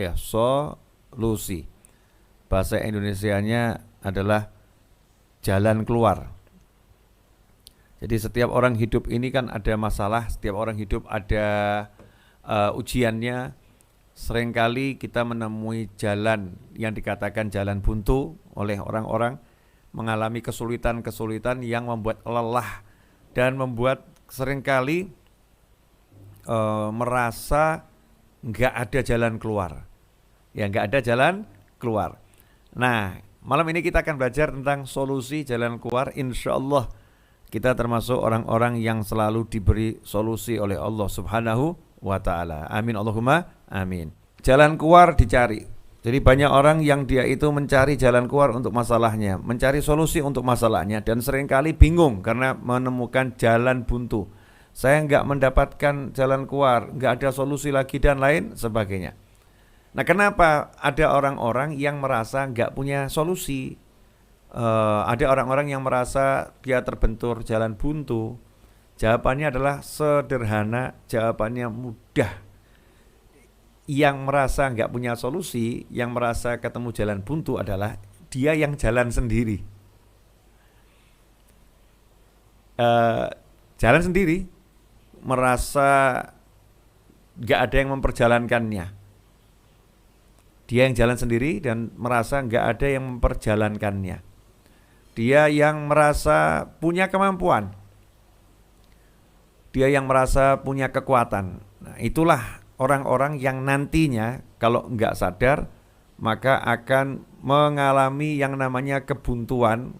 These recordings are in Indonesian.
Ya, solusi. Bahasa Indonesianya adalah jalan keluar. Jadi setiap orang hidup ini kan ada masalah, setiap orang hidup ada ujiannya. Seringkali kita menemui jalan yang dikatakan jalan buntu oleh orang-orang, mengalami kesulitan-kesulitan yang membuat lelah dan membuat seringkali merasa nggak ada jalan keluar. Ya, nggak ada jalan keluar. Nah, malam ini kita akan belajar tentang solusi jalan keluar. Insya Allah kita termasuk orang-orang yang selalu diberi solusi oleh Allah Subhanahu wa ta'ala. Amin Allahumma amin. Jalan keluar dicari. Jadi banyak orang yang dia itu mencari jalan keluar untuk masalahnya, mencari solusi untuk masalahnya, dan seringkali bingung karena menemukan jalan buntu. Saya nggak mendapatkan jalan keluar, nggak ada solusi lagi dan lain sebagainya. Nah, kenapa ada orang-orang yang merasa nggak punya solusi? Ada orang-orang yang merasa dia terbentur jalan buntu. Jawabannya adalah sederhana, jawabannya mudah. Yang merasa nggak punya solusi, yang merasa ketemu jalan buntu adalah dia yang jalan sendiri. Jalan sendiri, merasa nggak ada yang memperjalankannya. Dia yang jalan sendiri dan merasa nggak ada yang memperjalankannya. Dia yang merasa punya kemampuan. Dia yang merasa punya kekuatan. Nah, itulah orang-orang yang nantinya kalau nggak sadar maka akan mengalami yang namanya kebuntuan,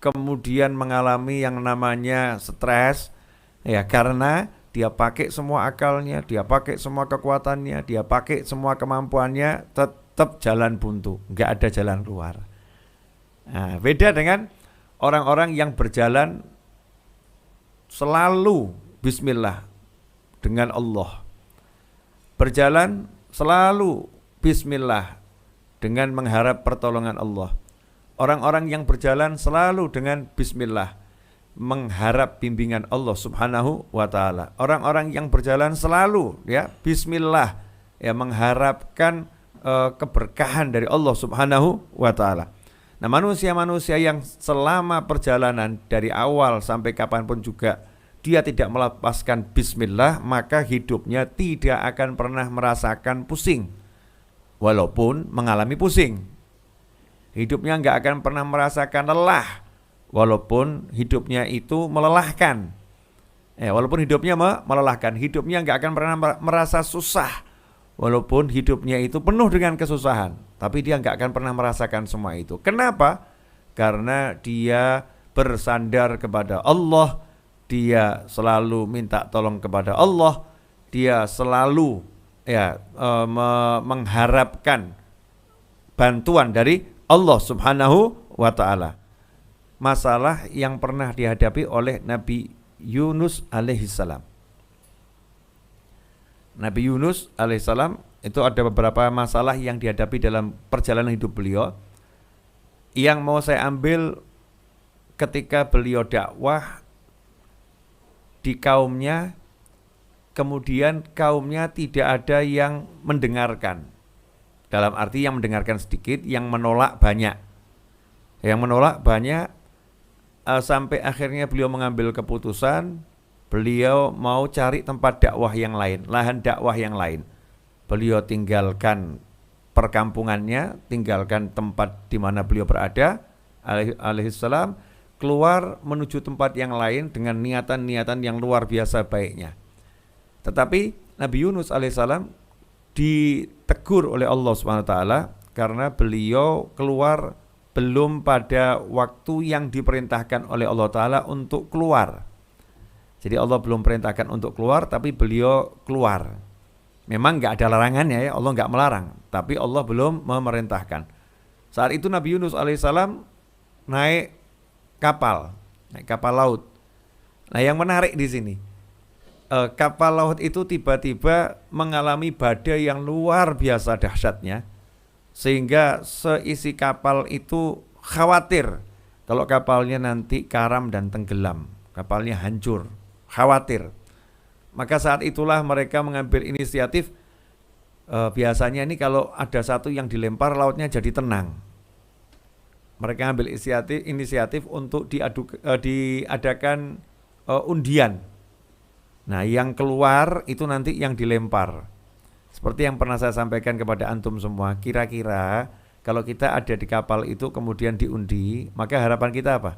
kemudian mengalami yang namanya stres, ya, karena dia pakai semua akalnya, dia pakai semua kekuatannya, dia pakai semua kemampuannya, tetap jalan buntu, nggak ada jalan keluar. Nah, beda dengan orang-orang yang berjalan selalu bismillah dengan Allah. Berjalan selalu bismillah dengan mengharap pertolongan Allah. Orang-orang yang berjalan selalu dengan bismillah, mengharap bimbingan Allah Subhanahu wa ta'ala. Orang-orang yang berjalan selalu ya bismillah, ya, mengharapkan keberkahan dari Allah Subhanahu wa ta'ala. Nah, manusia-manusia yang selama perjalanan dari awal sampai kapanpun juga dia tidak melepaskan bismillah, maka hidupnya tidak akan pernah merasakan pusing walaupun mengalami pusing. Hidupnya nggak akan pernah merasakan lelah walaupun hidupnya itu melelahkan. Walaupun hidupnya melelahkan, hidupnya nggak akan pernah merasa susah walaupun hidupnya itu penuh dengan kesusahan, tapi dia nggak akan pernah merasakan semua itu. Kenapa? Karena dia bersandar kepada Allah, dia selalu minta tolong kepada Allah, dia selalu mengharapkan bantuan dari Allah Subhanahu wa ta'ala. Masalah yang pernah dihadapi oleh Nabi Yunus alaihissalam. Nabi Yunus alaihissalam itu ada beberapa masalah yang dihadapi dalam perjalanan hidup beliau. Yang mau saya ambil ketika beliau dakwah di kaumnya, kemudian kaumnya tidak ada yang mendengarkan. Dalam arti yang mendengarkan sedikit, yang menolak banyak. Yang menolak banyak, sampai akhirnya beliau mengambil keputusan, beliau mau cari tempat dakwah yang lain, lahan dakwah yang lain. Beliau tinggalkan perkampungannya, tinggalkan tempat di mana beliau berada, alaihissalam, keluar menuju tempat yang lain dengan niatan-niatan yang luar biasa baiknya. Tetapi Nabi Yunus alaihissalam ditegur oleh Allah SWT karena beliau keluar belum pada waktu yang diperintahkan oleh Allah Ta'ala untuk keluar. Jadi Allah belum perintahkan untuk keluar, tapi beliau keluar. Memang nggak ada larangannya, ya, Allah nggak melarang, tapi Allah belum memerintahkan. Saat itu Nabi Yunus alaihissalam naik kapal laut. Nah, yang menarik di sini, kapal laut itu tiba-tiba mengalami badai yang luar biasa dahsyatnya, sehingga seisi kapal itu khawatir kalau kapalnya nanti karam dan tenggelam, kapalnya hancur, khawatir. Maka saat itulah mereka mengambil inisiatif, Biasanya ini kalau ada satu yang dilempar, lautnya jadi tenang. Mereka ambil inisiatif untuk diadakan undian. Nah, yang keluar itu nanti yang dilempar. Seperti yang pernah saya sampaikan kepada antum semua, kira-kira kalau kita ada di kapal itu kemudian diundi, maka harapan kita apa?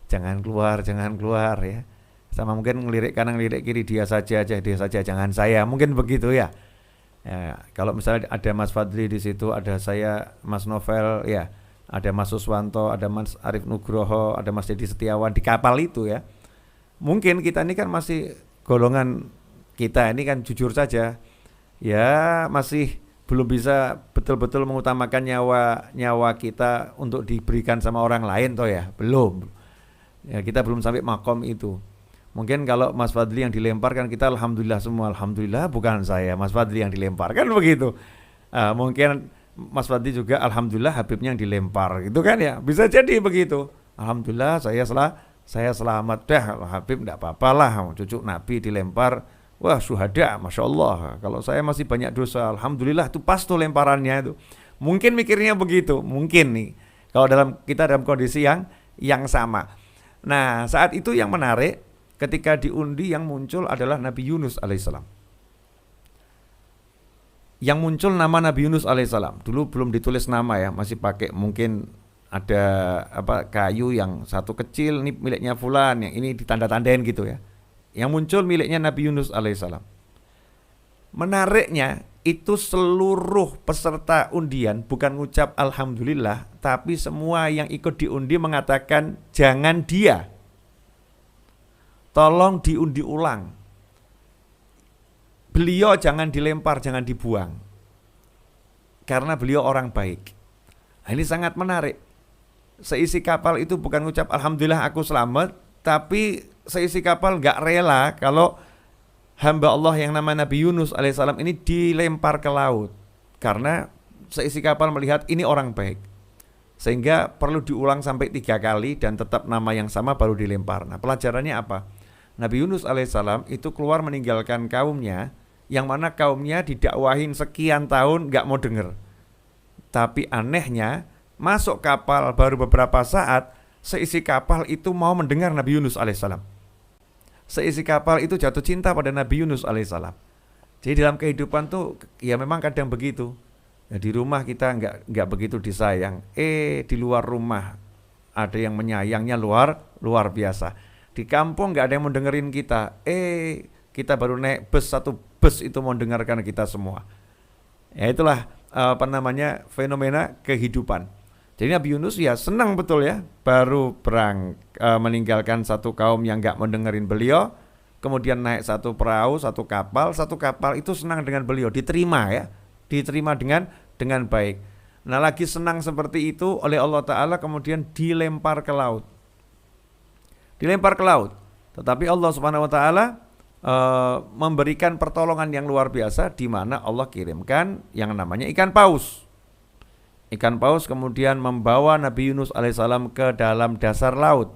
Jangan keluar ya. Sama mungkin ngelirik kanan ngelirik kiri, dia saja, jangan saya. Mungkin begitu ya. Ya, kalau misalnya ada Mas Fadli di situ, ada saya, Mas Novel, ya, ada Mas Suswanto, ada Mas Arif Nugroho, ada Mas Dedi Setiawan di kapal itu ya. Mungkin kita ini kan masih golongan kita ini kan jujur saja, ya masih belum bisa betul-betul mengutamakan nyawa kita untuk diberikan sama orang lain toh ya, belum. Ya kita belum sampai makom itu. Mungkin kalau Mas Fadli yang dilempar kan kita alhamdulillah semua, alhamdulillah bukan saya, Mas Fadli yang dilempar kan begitu. Mungkin Mas Fadli juga alhamdulillah Habibnya yang dilempar gitu kan ya, bisa jadi begitu. Alhamdulillah saya selamat dah, Habib enggak apa-apalah, cucu Nabi dilempar, wah syuhada, Masya Allah. Kalau saya masih banyak dosa, alhamdulillah itu pas tuh lemparannya itu. Mungkin mikirnya begitu, mungkin nih. Kalau kita dalam kondisi yang sama. Nah saat itu yang menarik, ketika diundi yang muncul adalah Nabi Yunus alaihissalam. Yang muncul nama Nabi Yunus alaihissalam. Dulu belum ditulis nama ya, masih pakai mungkin ada kayu yang satu kecil, ini miliknya fulan, yang ini ditanda-tandain gitu ya. Yang muncul miliknya Nabi Yunus alaihissalam. Menariknya itu seluruh peserta undian bukan ngucap alhamdulillah, tapi semua yang ikut diundi mengatakan jangan dia, tolong diundi ulang, beliau jangan dilempar, jangan dibuang, karena beliau orang baik. Nah, ini sangat menarik. Seisi kapal itu bukan ngucap alhamdulillah aku selamat, tapi seisi kapal gak rela kalau hamba Allah yang nama Nabi Yunus alaihissalam ini dilempar ke laut, karena seisi kapal melihat ini orang baik, sehingga perlu diulang sampai 3 kali dan tetap nama yang sama baru dilempar. Nah pelajarannya apa? Nabi Yunus alaihissalam itu keluar meninggalkan kaumnya, yang mana kaumnya didakwahin sekian tahun gak mau denger. Tapi anehnya masuk kapal baru beberapa saat, seisi kapal itu mau mendengar Nabi Yunus alaihissalam. Seisi kapal itu jatuh cinta pada Nabi Yunus alaihissalam. Jadi dalam kehidupan tuh ya memang kadang begitu. Ya, di rumah kita nggak begitu disayang. Di luar rumah ada yang menyayangnya luar biasa. Di kampung nggak ada yang mau dengerin kita. Kita baru naik satu bus itu mau dengarkan kita semua. Ya itulah fenomena kehidupan. Jadi Nabi Yunus ya senang betul ya, baru meninggalkan satu kaum yang gak mendengarin beliau, kemudian naik satu perahu, satu kapal itu senang dengan beliau, diterima dengan baik. Nah lagi senang seperti itu oleh Allah Ta'ala kemudian dilempar ke laut. Tetapi Allah Subhanahu Wa Ta'ala memberikan pertolongan yang luar biasa, di mana Allah kirimkan yang namanya ikan paus. Ikan paus kemudian membawa Nabi Yunus alaihissalam ke dalam dasar laut,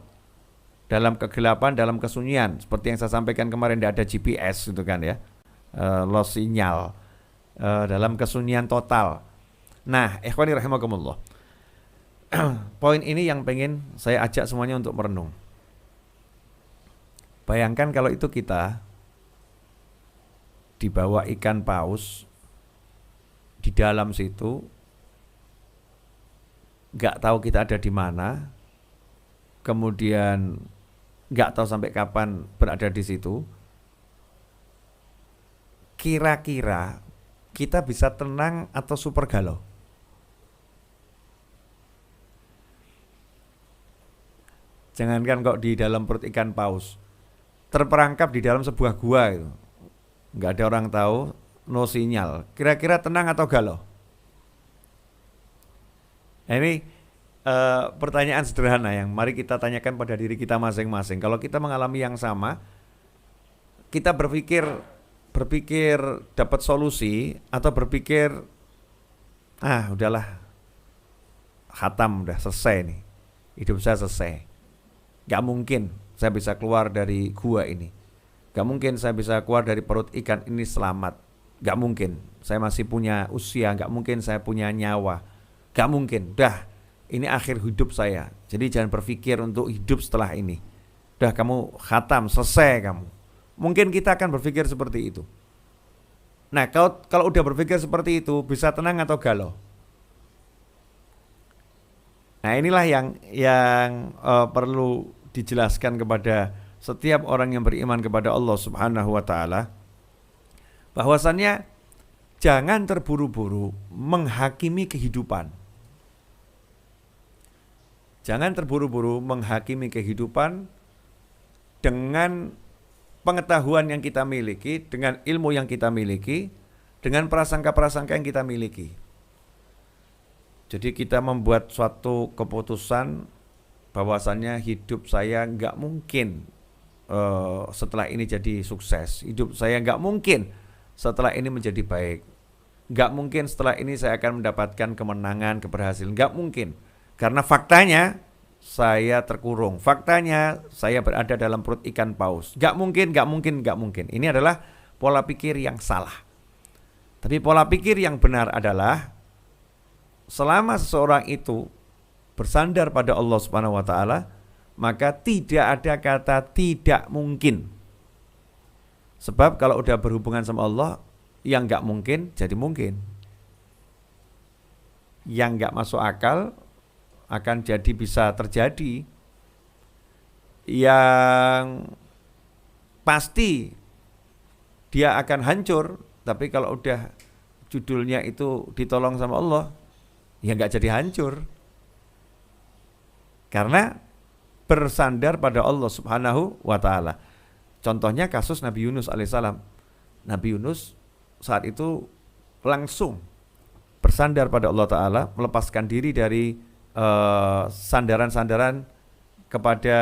dalam kegelapan, dalam kesunyian. Seperti yang saya sampaikan kemarin, tidak ada GPS gitu kan ya, lost sinyal, dalam kesunyian total. Nah, ikhwani rahimakumullah, poin ini yang pengen saya ajak semuanya untuk merenung. Bayangkan kalau itu kita dibawa ikan paus di dalam situ, gak tahu kita ada di mana, kemudian gak tahu sampai kapan berada di situ. Kira-kira kita bisa tenang atau super galau? Jangankan kok di dalam perut ikan paus, terperangkap di dalam sebuah gua itu, gak ada orang tahu, no sinyal. Kira-kira tenang atau galau? Nah, ini pertanyaan sederhana yang mari kita tanyakan pada diri kita masing-masing. Kalau kita mengalami yang sama, kita berpikir dapat solusi atau berpikir udahlah, khatam, udah selesai nih, hidup saya selesai, gak mungkin saya bisa keluar dari gua ini, gak mungkin saya bisa keluar dari perut ikan ini selamat. Gak mungkin, saya masih punya usia, gak mungkin saya punya nyawa. Gak mungkin, dah ini akhir hidup saya. Jadi jangan berpikir untuk hidup setelah ini. Dah kamu khatam, selesai kamu. Mungkin kita akan berpikir seperti itu. Nah kalau udah berpikir seperti itu, bisa tenang atau galau? Nah inilah yang perlu dijelaskan kepada setiap orang yang beriman kepada Allah Subhanahu wa ta'ala, bahwasannya jangan terburu-buru menghakimi kehidupan. Jangan terburu-buru menghakimi kehidupan dengan pengetahuan yang kita miliki, dengan ilmu yang kita miliki, dengan prasangka-prasangka yang kita miliki. Jadi kita membuat suatu keputusan bahwasannya hidup saya nggak mungkin setelah ini jadi sukses. Hidup saya nggak mungkin setelah ini menjadi baik. Nggak mungkin setelah ini saya akan mendapatkan kemenangan, keberhasilan. Nggak mungkin. Karena faktanya saya terkurung. Faktanya saya berada dalam perut ikan paus. Nggak mungkin, nggak mungkin, nggak mungkin. Ini adalah pola pikir yang salah. Tapi pola pikir yang benar adalah selama seseorang itu bersandar pada Allah Subhanahu wa ta'ala, maka tidak ada kata tidak mungkin. Sebab kalau udah berhubungan sama Allah, yang gak mungkin jadi mungkin. Yang gak masuk akal akan jadi bisa terjadi. Yang pasti dia akan hancur, tapi kalau udah judulnya itu ditolong sama Allah, ya gak jadi hancur. Karena bersandar pada Allah Subhanahu wa ta'ala. Contohnya kasus Nabi Yunus alaihissalam. Nabi Yunus saat itu langsung bersandar pada Allah Ta'ala, melepaskan diri dari sandaran-sandaran kepada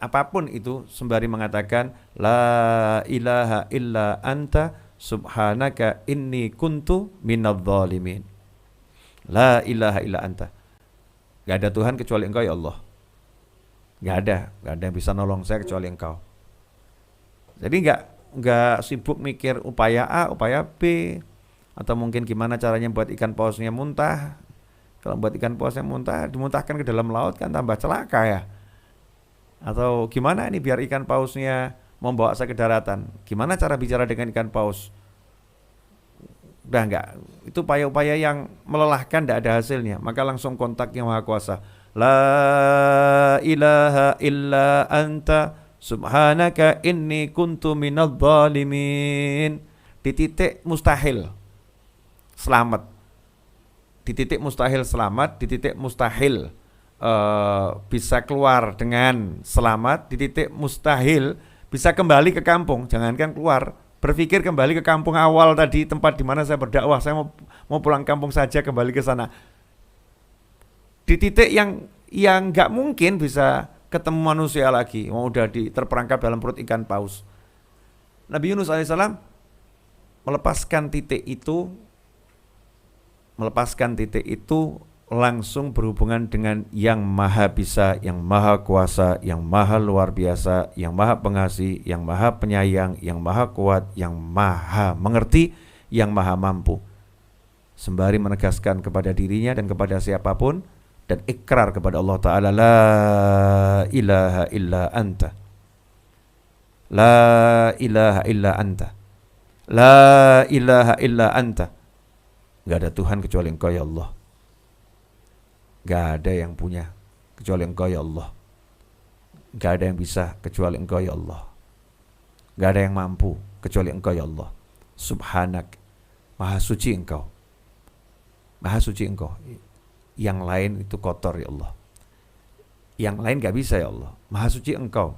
apapun itu, sembari mengatakan la ilaha illa anta subhanaka inni kuntu minadh dhalimin. La ilaha illa anta. Gak ada Tuhan kecuali Engkau ya Allah. Gak ada yang bisa nolong saya kecuali Engkau. Jadi gak sibuk mikir upaya A, upaya B, atau mungkin gimana caranya buat ikan pausnya muntah. Kalau buat ikan pausnya muntah, dimuntahkan ke dalam laut kan tambah celaka ya. Atau gimana ini biar ikan pausnya membawa saya ke daratan. Gimana cara bicara dengan ikan paus? Udah enggak, itu upaya-upaya yang melelahkan, tidak ada hasilnya. Maka langsung kontak Yang Maha Kuasa. La ilaha illa anta subhanaka inni kuntu minadh dhalimin. Di titik mustahil selamat. Di titik mustahil selamat, di titik mustahil bisa keluar dengan selamat, di titik mustahil bisa kembali ke kampung, jangankan keluar, berpikir kembali ke kampung awal tadi, tempat di mana saya berdakwah, saya mau pulang kampung saja, kembali ke sana. Di titik yang nggak mungkin bisa ketemu manusia lagi, udah terperangkap dalam perut ikan paus. Nabi Yunus alaihissalam melepaskan titik itu langsung berhubungan dengan Yang Maha Bisa, Yang Maha Kuasa, Yang Maha Luar Biasa, Yang Maha Pengasih, Yang Maha Penyayang, Yang Maha Kuat, Yang Maha Mengerti, Yang Maha Mampu. Sembari menegaskan kepada dirinya dan kepada siapapun, dan ikrar kepada Allah Ta'ala, la ilaha illa anta, la ilaha illa anta, la ilaha illa anta. Gak ada Tuhan kecuali Engkau ya Allah. Gak ada yang punya kecuali Engkau ya Allah. Gak ada yang bisa kecuali Engkau ya Allah. Gak ada yang mampu kecuali Engkau ya Allah. Subhanak, Maha suci Engkau. Maha suci Engkau. Yang lain itu kotor ya Allah. Yang lain gak bisa ya Allah. Maha suci Engkau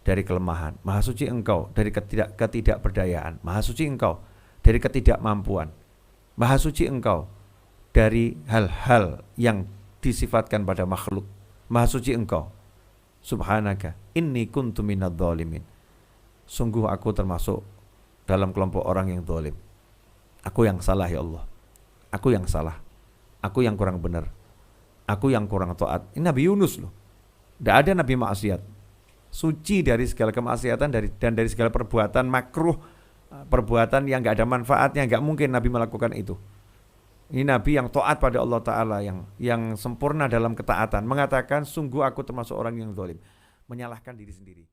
dari kelemahan. Maha suci Engkau dari ketidakberdayaan. Maha suci Engkau dari ketidakmampuan. Maha suci Engkau dari hal-hal yang disifatkan pada makhluk. Maha suci Engkau. Subhanaka inni kuntu minadh dhalimin. Sungguh aku termasuk dalam kelompok orang yang zalim. Aku yang salah ya Allah. Aku yang salah. Aku yang kurang benar. Aku yang kurang taat. Ini Nabi Yunus loh. Tidak ada Nabi maksiat. Suci dari segala kemaksiatan dan dari segala perbuatan makruh, perbuatan yang nggak ada manfaatnya, nggak mungkin Nabi melakukan itu. Ini Nabi yang taat pada Allah Ta'ala, yang sempurna dalam ketaatan, mengatakan sungguh aku termasuk orang yang zalim, menyalahkan diri sendiri.